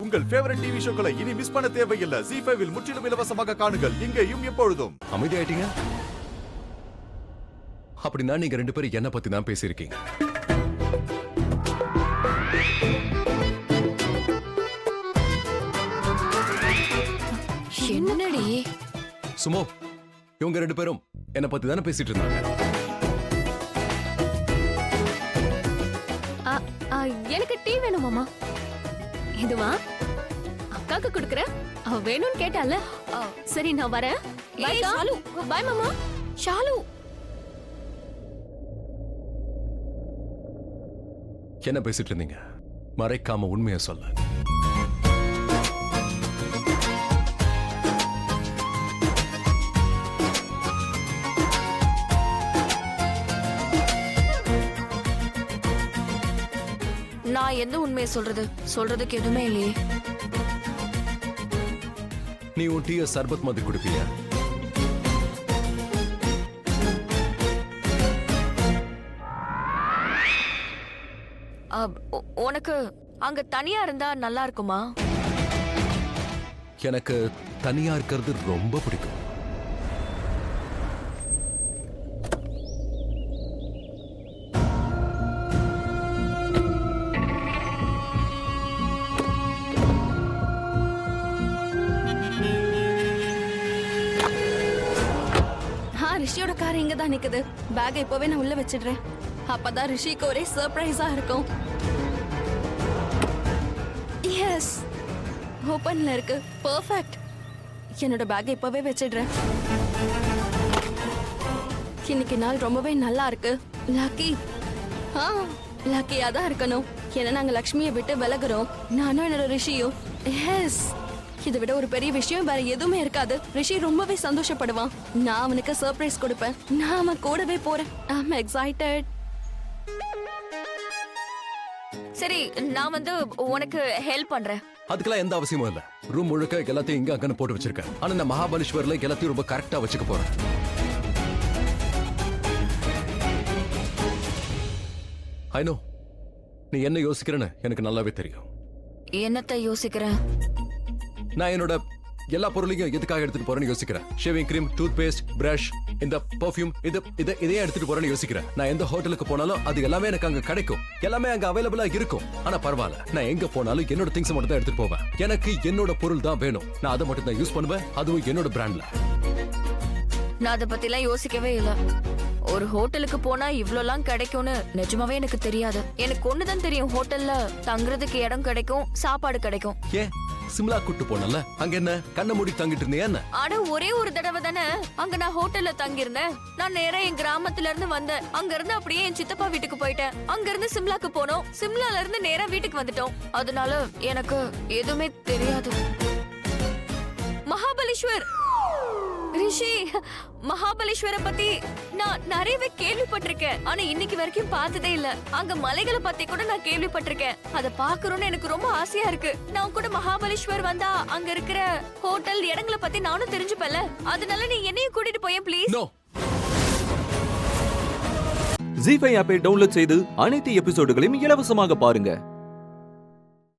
உங்கள் favourite TV ஷோக்களை இனி miss பண்ண தேவையில்லை. ZEE5 இல் முற்றிலும் இலவசமாக காணுங்கள். இங்கேயும் எப்பொழுதும். அமைதியாயிட்டீங்க. அப்படின்னா நீங்க 2 பேரும் என்ன பத்தி தான் பேசியிருக்கீங்க. என்னடி சுமோ, இவங்க 2 பேரும் என்ன பத்தி தானே பேசிட்டு இருந்தாங்க. எனக்கு டீ வேணும் மாமா. இதுவா அக்காக்கு குடுக்கற? அவ வேணும்னு கேட்டால. சரி நான் வரேன். பை ஷாலு. பை மாமா. ஷாலு என்ன பேசிட்டு இருந்தீங்க? மறைக்காம உண்மையை சொல்ல. நான் எந்த உண்மையை சொல்றதுக்கு எதுவுமே இல்லையே. நீ உன் டீய சர்பத் மாதிரி குடிப்பியா? உனக்கு அங்க தனியா இருந்தா நல்லா இருக்குமா? எனக்கு தனியா இருக்கிறது ரொம்ப பிடிக்கும். ரிஷியோட கார் இங்க தான் நிக்குது. பேக் இப்பவே நான் உள்ள வச்சிடுறேன். அப்பதான் ரிஷிக்கு ஒரே சர்ப்ரைஸா இருக்கும். எஸ், ஓபன்ல இருக்கு. பெர்ஃபெக்ட். என்னோட பேக் இப்பவே வச்சிடுறேன். இன்னைக்கு நாள் ரொம்பவே நல்லா இருக்கு. லக்கி. லக்கியா தான் இருக்கணும். ஏன்னா நாங்க லக்ஷ்மியை விட்டு விலகுறோம். நானும் என்னோட ரிஷியும். எஸ், இதை விட ஒரு பெரிய விஷயம் வேற எதுவுமே இருக்காது. ரிஷி ரொம்பவே சந்தோஷப்படுவான். நான் அவனுக்கு சர்ப்ரைஸ் கொடுப்பேன். நான் அவன் கூடவே போறேன். I'm excited. சரி, நான் உனக்கு ஹெல்ப் பண்றேன். அதுக்கெல்லாம் எந்த அவசியமும் இல்ல. ரூம் முழுக்க எல்லாத்தையும் இங்க அங்கன்னு போட்டு வச்சிருக்கேன். ஆனா நான் மகாபலேஸ்வர்ல எல்லாத்தையும் ரொம்ப கரெக்டா வச்சுக்க போறேன். ஐ நோ நீ என்ன யோசிக்கிறேன்னு எனக்கு நல்லாவே தெரியும். என்னத்தை யோசிக்கிறேன்? நான் என்னோட எல்லா பொருளையும் எதுக்காக எடுத்துட்டு போறேன்னு யோசிக்கிறேன். Shaving cream, toothpaste, brush, இந்த பெர்ஃப்யூம், இதையே எடுத்துட்டு போறேன்னு யோசிக்கிறேன். நான் எந்த ஹோட்டலுக்கு போனாலும் அது எல்லாமே எனக்கு அங்க கிடைக்கும். எல்லாமே அங்க அவைலபிளா இருக்கும். ஆனா பரவாயில்ல, நான் எங்க போனாலும் என்னோட திங்ஸ் மட்டும் தான் எடுத்துட்டு போவேன். எனக்கு என்னோட பொருள் தான் வேணும். நான் அதை மட்டும் தான் யூஸ் பண்ணுவேன். அதுவும் என்னோட பிராண்ட்ல. நான் அதை பத்தி எல்லாம் யோசிக்கவே இல்ல. ஒரு ஹோட்டலுக்கு போனா இவ்ளோலாம் கிடைக்கும்னு நிஜமாவே எனக்கு தெரியாது. எனக்கு ஒண்ணுதான் தெரியும், ஹோட்டல்ல தங்குறதுக்கு இடம் கிடைக்கும், சாப்பாடு கிடைக்கும். ஏன் சிம்லா கூட்டு போனல, அங்க என்ன கண்ண மூடி தங்கிட்டு இருந்தே என்ன? ஆனா ஒரே ஒரு தடவை தானே அங்க நான் ஹோட்டல்ல தங்கியிருந்தேன். நான் நேரா என் கிராமத்துல இருந்து வந்தேன். அங்க இருந்து அப்படியே என் சித்தப்பா வீட்டுக்கு போயிட்டேன். அங்க இருந்து சிம்லாக்கு போனோம். சிம்லால இருந்து நேரா வீட்டுக்கு வந்துட்டோம். அதனால எனக்கு எதுவுமே தெரியாது. மகாபலேஸ்வர் ரிஷி, மகாபலேஸ்வர பத்தி நான் நிறையவே கேள்விப்பட்டிருக்கேன். ஆனா இன்னைக்கு வரைக்கும் பார்த்ததே இல்ல. அங்க மலைகளை பத்தி கூட நான் கேள்விப்பட்டிருக்கேன். அதை பாக்கணும்னு எனக்கு ரொம்ப ஆசையா இருக்கு. நான் கூட மகாபலேஸ்வர் வந்தா அங்க இருக்கிற ஹோட்டல் இடங்களை பத்தி நானும் தெரிஞ்சுப்பேன்ல. அதனால நீ என்னையும் கூட்டிட்டு போயேன் ப்ளீஸ். நோ. ZEE5 ஆப்பை டவுன்லோட் செய்து அனைத்து எபிசோடுகளையும் இலவசமாக பாருங்க.